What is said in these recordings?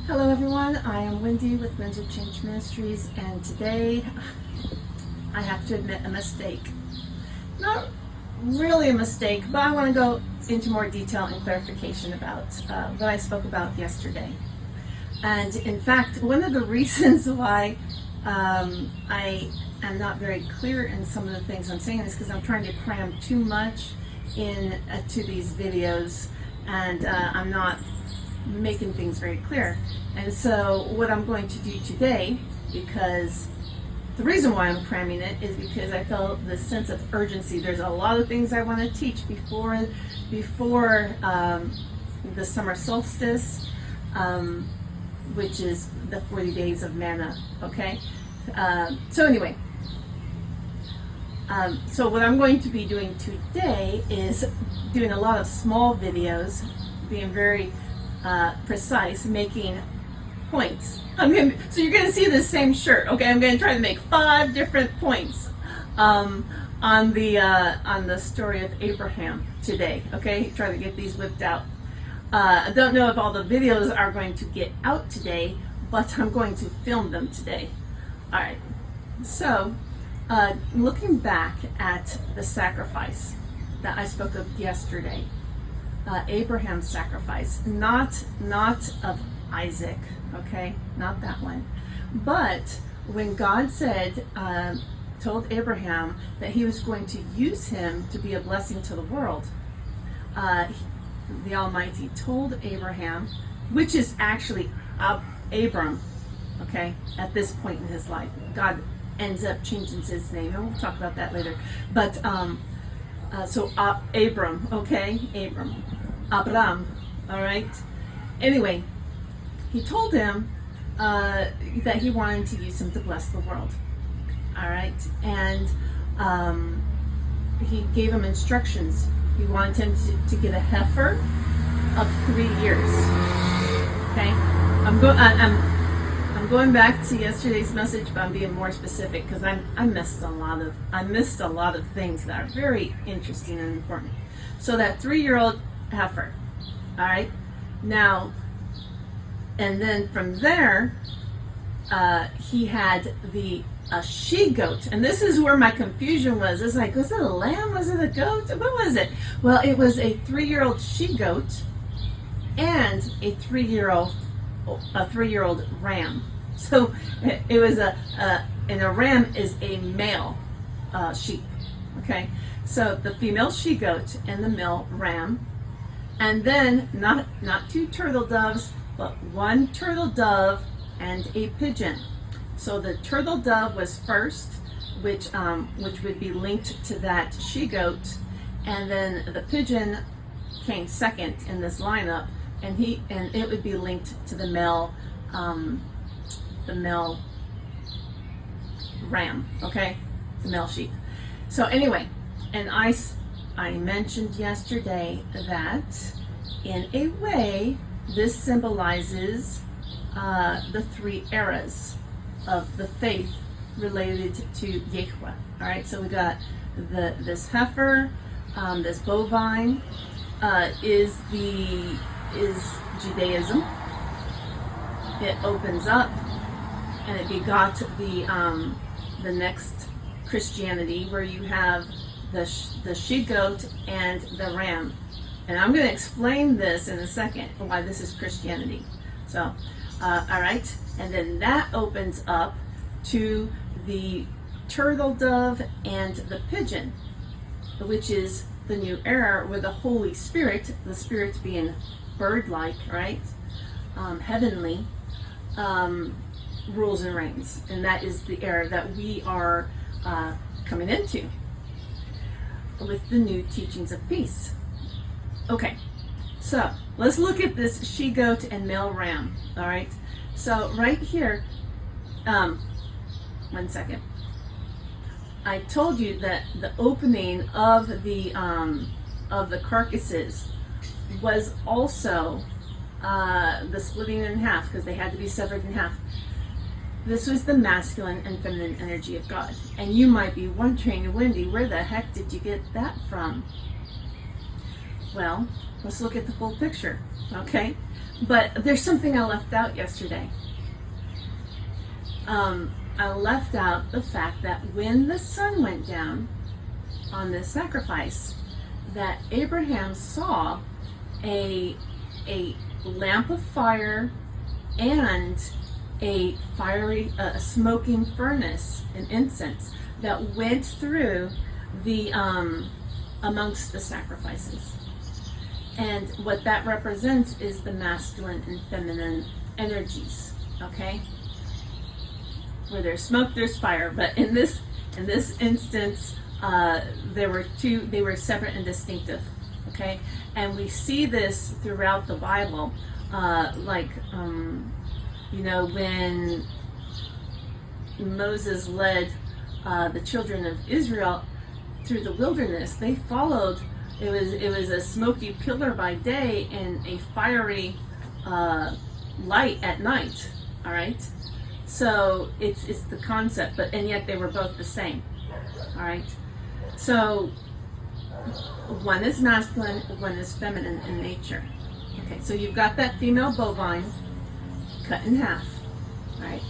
Hello everyone, I am Wendy with Winds of Change Ministries, and today I have to admit a mistake. Not really a mistake, but I want to go into more detail and clarification about what I spoke about yesterday. And in fact, one of the reasons why I am not very clear in some of the things I'm saying is because I'm trying to cram too much in to these videos, and I'm not making things very clear. And so what I'm going to do today, because the reason why I'm cramming it is because I felt this sense of urgency. There's a lot of things I want to teach before the summer solstice, which is the 40 days of manna. Okay, so anyway, so what I'm going to be doing today is doing a lot of small videos, being very precise, making points. So you're going to see the same shirt. Okay, I'm going to try to make 5 different points on the story of Abraham today. Okay, try to get these whipped out. I don't know if all the videos are going to get out today, but I'm going to film them today. All right. So, looking back at the sacrifice that I spoke of yesterday. Abraham's sacrifice, not of Isaac, okay, not that one, but when God told Abraham that he was going to use him to be a blessing to the world, the Almighty told Abraham, which is actually Abram, okay, at this point in his life. God ends up changing his name, and we'll talk about that later, but so Abram, okay, Abram, all right. Anyway, he told him that he wanted to use him to bless the world, all right, and he gave him instructions. He wanted him to get a heifer of 3 years. Okay, I'm going back to yesterday's message, but I'm being more specific because I missed a lot of things that are very interesting and important. So that 3-year-old heifer, all right. Now, and then from there, he had a she-goat, and this is where my confusion was. It's like, was it a lamb? Was it a goat? What was it? Well, it was a 3-year-old she-goat and a 3-year-old ram. So it was and a ram is a male sheep. Okay, so the female she-goat and the male ram, and then not 2 turtle doves, but 1 turtle dove and a pigeon. So the turtle dove was first, which would be linked to that she-goat, and then the pigeon came second in this lineup, and it would be linked to the male ram, okay, the male sheep. So anyway, and I mentioned yesterday that in a way this symbolizes the 3 eras of the faith related to Yahweh. All right, so we got this heifer, this bovine is Judaism. It opens up and it begot the next Christianity, where you have the she-goat and the ram. And I'm going to explain this in a second, why this is Christianity. So, all right, and then that opens up to the turtle dove and the pigeon, which is the new era where the Holy Spirit, the Spirit being bird-like, right, heavenly, rules and reigns. And that is the era that we are coming into with the new teachings of peace. Okay, so let's look at this she-goat and male ram. All right, so right here, 1 second. I told you that the opening of the carcasses was also the splitting in half, because they had to be severed in half. This was the masculine and feminine energy of God. And you might be wondering, Wendy, where the heck did you get that from? Well, let's look at the full picture, okay? But there's something I left out yesterday. I left out the fact that when the sun went down on this sacrifice, that Abraham saw a lamp of fire and a fiery, smoking furnace, an incense that went through the amongst the sacrifices. And what that represents is the masculine and feminine energies. Okay, where there's smoke, there's fire. But in this instance, there were two. They were separate and distinctive. Okay, and we see this throughout the Bible, when Moses led the children of Israel through the wilderness, they followed. It was a smoky pillar by day and a fiery light at night. All right, so it's the concept, and yet they were both the same. All right, so one is masculine, one is feminine in nature. Okay, so you've got that female bovine cut in half, right?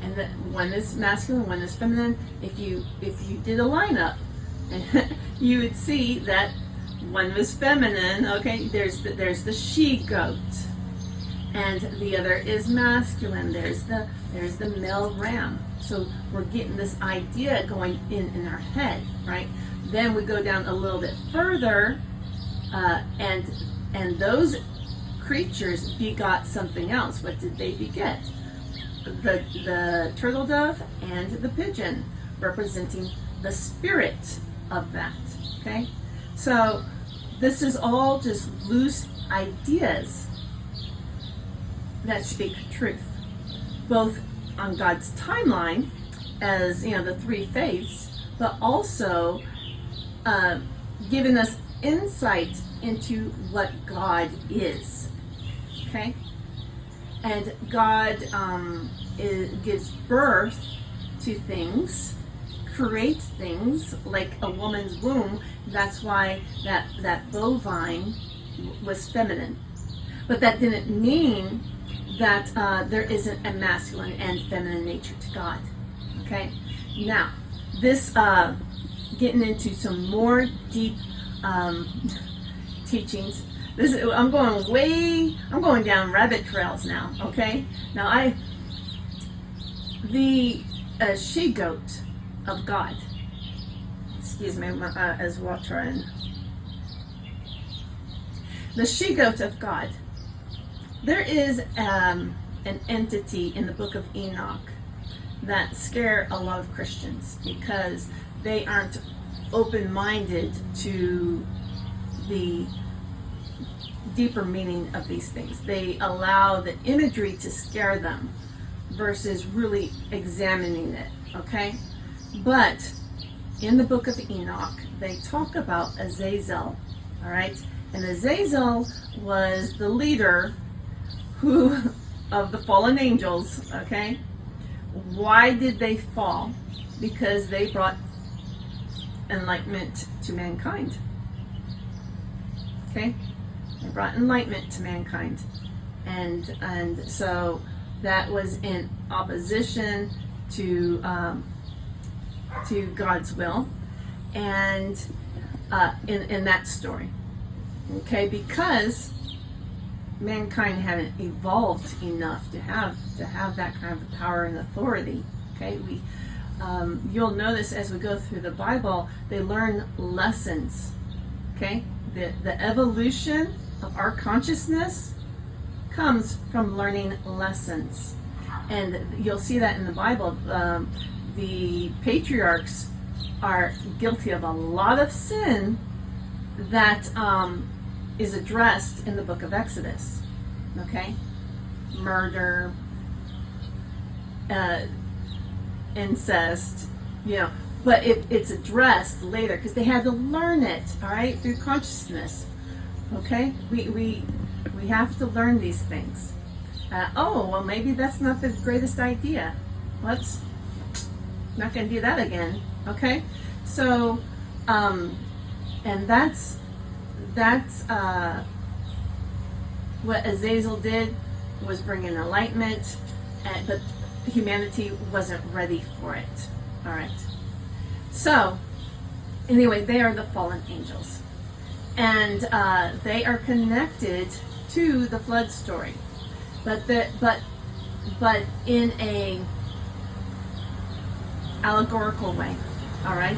And that one is masculine, one is feminine. If you did a lineup, you would see that one was feminine. Okay, there's the she goat, and the other is masculine. There's the male ram. So we're getting this idea going in our head, right? Then we go down a little bit further, and those creatures begot something else. What did they beget? The turtle dove and the pigeon, representing the spirit of that. Okay, so this is all just loose ideas that speak truth, both on God's timeline, as the three faiths, but also giving us insight into what God is. Okay, and God gives birth to things, creates things like a woman's womb. That's why that bovine was feminine, but that didn't mean that there isn't a masculine and feminine nature to God. Okay, now this getting into some more deep teachings. I'm going down rabbit trails now. Okay, now the she-goat of God. Excuse me, as well trying. The she-goat of God. There is an entity in the book of Enoch that scare a lot of Christians because they aren't open-minded to the deeper meaning of these things. They allow the imagery to scare them versus really examining it. Okay, but in the book of Enoch, they talk about Azazel. All right, and Azazel was the leader of the fallen angels. Okay, why did they fall? Because they brought enlightenment to mankind. Okay, they brought enlightenment to mankind, and so that was in opposition to God's will, and in that story. Okay, because mankind hadn't evolved enough to have that kind of power and authority. Okay, you'll notice as we go through the Bible, they learn lessons. Okay, the evolution of our consciousness comes from learning lessons, and you'll see that in the Bible. The patriarchs are guilty of a lot of sin that is addressed in the book of Exodus. Okay, murder, incest, but it's addressed later because they had to learn it. All right, through consciousness. Okay, we have to learn these things. Well, maybe that's not the greatest idea. Let's not going to do that again. Okay, so and that's what Azazel did was bring in enlightenment, but humanity wasn't ready for it. All right. So, anyway, they are the fallen angels. And they are connected to the flood story. But in a allegorical way. All right?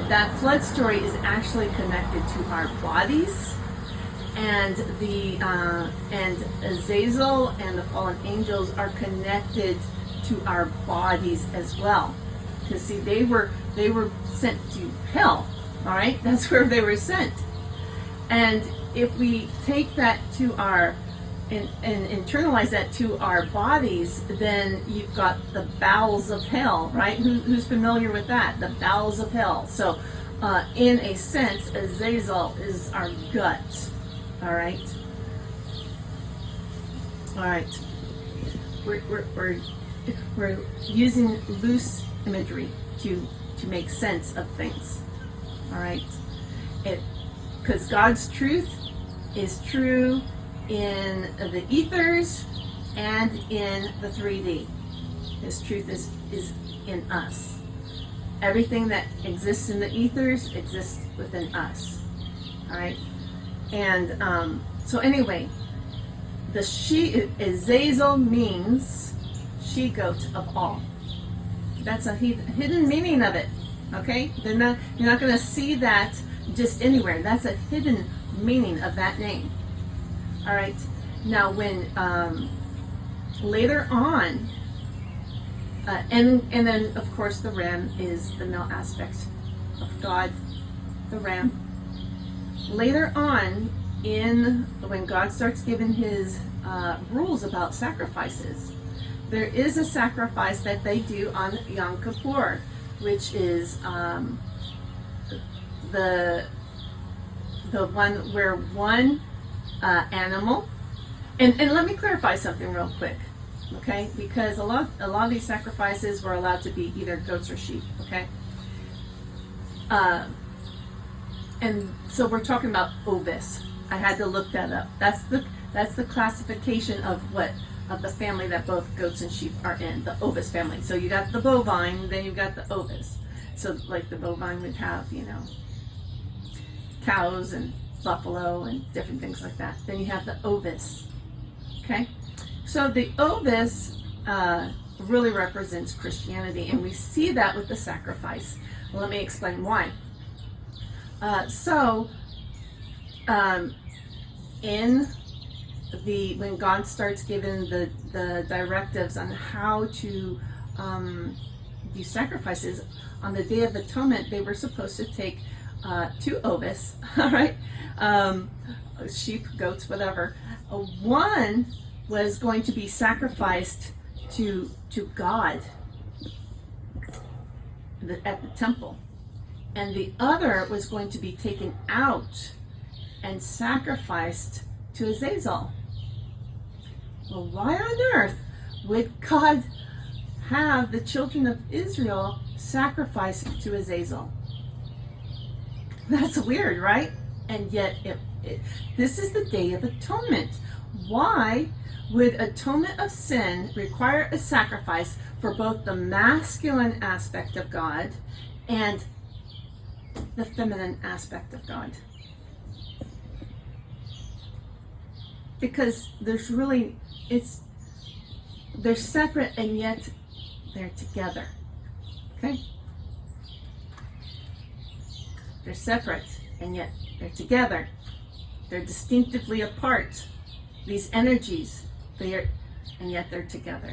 That flood story is actually connected to our bodies, and and Azazel and the fallen angels are connected to our bodies as well. Because see, they were sent to hell. All right, that's where they were sent. And if we take that to our and internalize that to our bodies, then you've got the bowels of hell, right? Who's familiar with that? The bowels of hell. So, in a sense, Azazel is our gut. All right. All right. We're using loose imagery to make sense of things. All right. Because God's truth is true in the ethers and in the 3D. His truth is in us. Everything that exists in the ethers exists within us. All right. And so anyway, the Azazel means she-goat of all. That's a hidden meaning of it. Okay, you're not going to see that just anywhere. That's a hidden meaning of that name. All right. Now, when later on, and then of course the ram is the male aspect of God, the ram. Later on, when God starts giving His rules about sacrifices, there is a sacrifice that they do on Yom Kippur, which is the one where one animal, and let me clarify something real quick, okay? Because a lot of these sacrifices were allowed to be either goats or sheep, okay? And so we're talking about ovis. I had to look that up. That's the classification of the family that both goats and sheep are in, the ovis family. So you got the bovine, then you've got the ovis. So like the bovine would have, cows and buffalo and different things like that. Then you have the ovis. Okay? So the ovis really represents Christianity, and we see that with the sacrifice. Well, let me explain why. When God starts giving the directives on how to do sacrifices, on the Day of Atonement, they were supposed to take 2 ovis, all right, sheep, goats, whatever. One was going to be sacrificed to God at the temple, and the other was going to be taken out and sacrificed to Azazel. Well, why on earth would God have the children of Israel sacrifice to Azazel? That's weird, right? And yet, this is the Day of Atonement. Why would atonement of sin require a sacrifice for both the masculine aspect of God and the feminine aspect of God? Because they're separate and yet they're together. Okay? They're separate and yet they're together. They're distinctively apart. These energies, and yet they're together.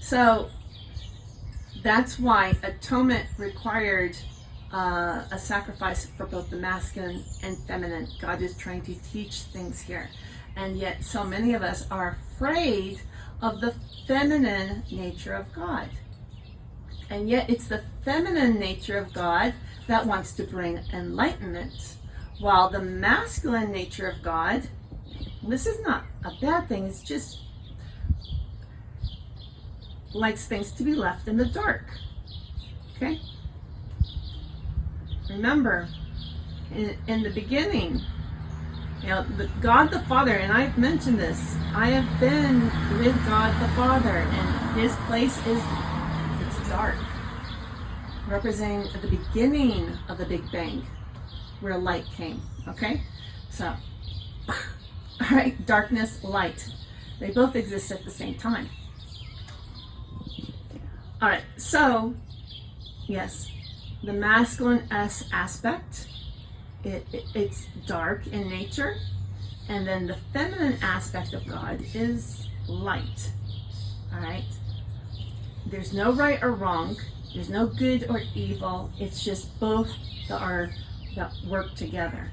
So that's why atonement required a sacrifice for both the masculine and feminine. God is trying to teach things here. And yet so many of us are afraid of the feminine nature of God. And yet it's the feminine nature of God that wants to bring enlightenment, while the masculine nature of God, this is not a bad thing, it's just likes things to be left in the dark. Okay? Remember, in the beginning, God the Father, and I've mentioned this, I have been with God the Father, and his place it's dark, representing the beginning of the Big Bang, where light came. Okay? So, all right, darkness, light. They both exist at the same time. All right, so, yes, the masculine aspect, it's dark in nature, and then the feminine aspect of God is light. All right? There's no right or wrong. There's no good or evil. It's just both that work together.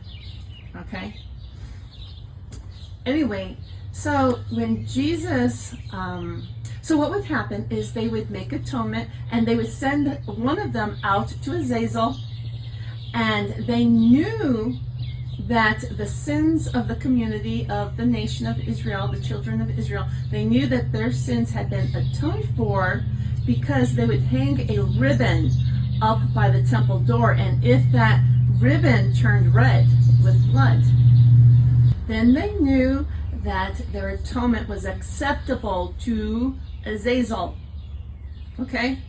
Okay? Anyway, so when Jesus, so what would happen is they would make atonement, and they would send one of them out to Azazel, and they knew that the sins of the community of the nation of Israel, the children of Israel, they knew that their sins had been atoned for, because they would hang a ribbon up by the temple door, and if that ribbon turned red with blood, then they knew that their atonement was acceptable to Azazel. Okay?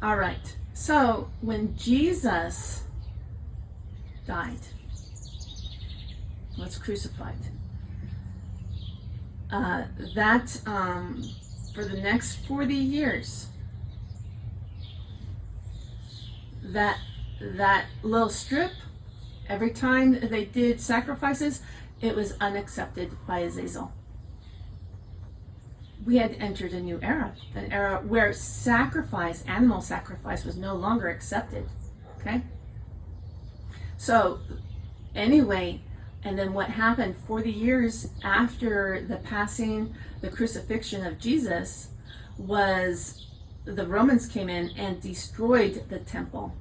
All right. So when Jesus died, was crucified, for the next 40 years, that little strip, every time they did sacrifices, it was unaccepted by Azazel. We had entered a new era, an era where animal sacrifice was no longer accepted. Okay? So, anyway, and then what happened 40 years after the crucifixion of Jesus, was the Romans came in and destroyed the temple.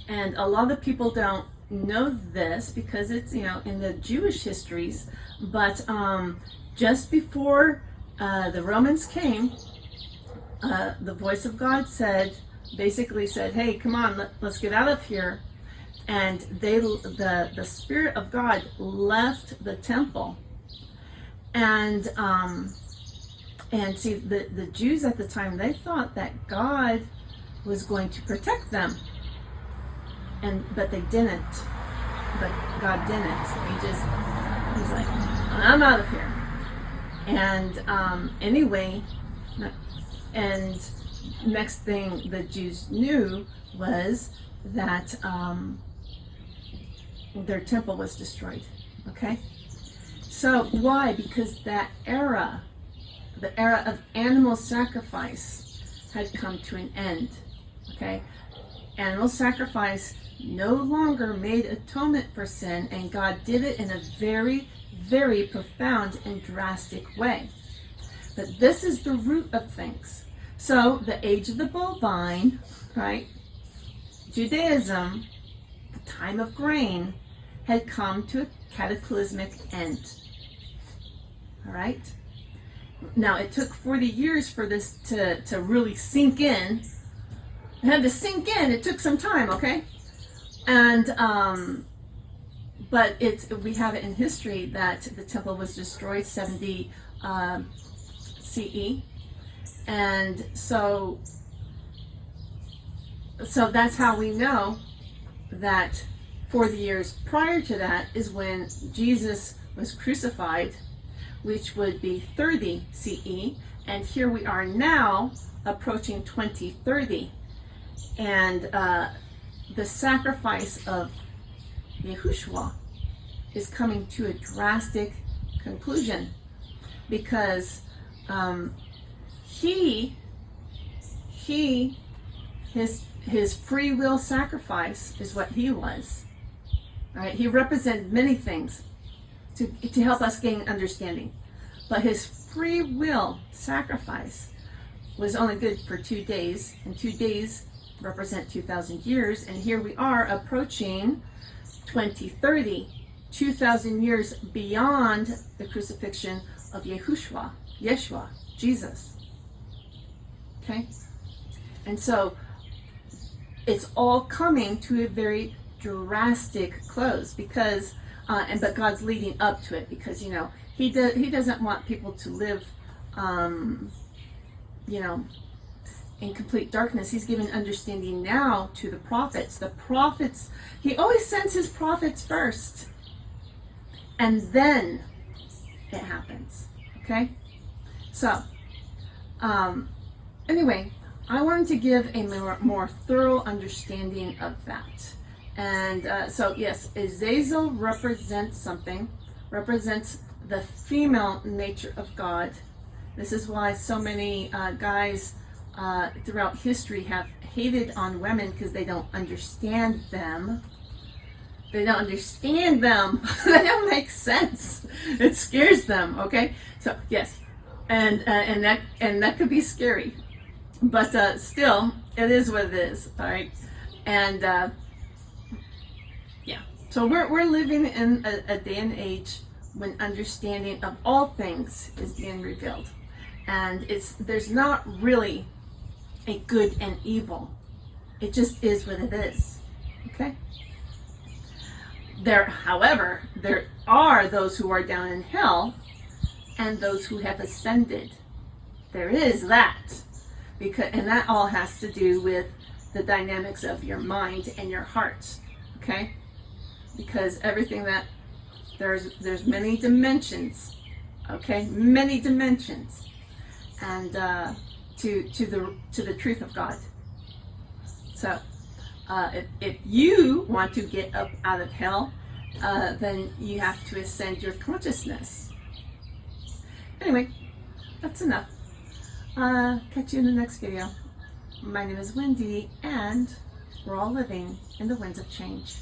And a lot of people don't know this because it's, in the Jewish histories, but just before the Romans came, the voice of God basically said, hey, come on, let's get out of here. And the Spirit of God left the temple. And see, the Jews at the time, they thought that God was going to protect them. But they didn't. But God didn't. He's like, I'm out of here. And anyway, and next thing the Jews knew was that their temple was destroyed. Okay? So why? Because that era, the era of animal sacrifice, had come to an end. Okay? Animal sacrifice no longer made atonement for sin, and God did it in a very, very profound and drastic way. But this is the root of things. So the age of the bovine, right? Judaism, the time of grain, had come to a cataclysmic end. All right? Now, it took 40 years for this to really sink in. It had to sink in. It took some time, okay? And but we have it in history that the temple was destroyed 70 CE, and so that's how we know that 40 years prior to that is when Jesus was crucified, which would be 30 CE, and here we are now approaching 2030, and the sacrifice of Yahushua is coming to a drastic conclusion, because his free will sacrifice is what he was. All right, he represented many things to help us gain understanding, but his free will sacrifice was only good for 2 days, and 2 days represent 2,000 years, and here we are approaching 2030, 2,000 years beyond the crucifixion of Yeshua, Jesus. Okay? And so it's all coming to a very drastic close because, but God's leading up to it because, you know, He doesn't want people to live, you know, in complete darkness. He's given understanding now to the prophets. The prophets, He always sends His prophets first, and then it happens. Okay, so anyway, I wanted to give a more thorough understanding of that. And so yes, Azazel represents something, represents the female nature of God. This is why so many guys throughout history have hated on women, because they don't understand them. They don't understand them. They don't make sense. It scares them. Okay, so yes, and that could be scary, but still, it is what it is. All right, and yeah. So we're living in a day and age when understanding of all things is being revealed, and there's not really a good and evil. It just is what it is. Okay. However, there are those who are down in hell and those who have ascended. There is that, and that all has to do with the dynamics of your mind and your heart. Okay, because everything that there's many dimensions. Okay, many dimensions, and to the truth of God. So. If you want to get up out of hell, then you have to ascend your consciousness. Anyway, that's enough. Catch you in the next video. My name is Wendy, and we're all living in the winds of change.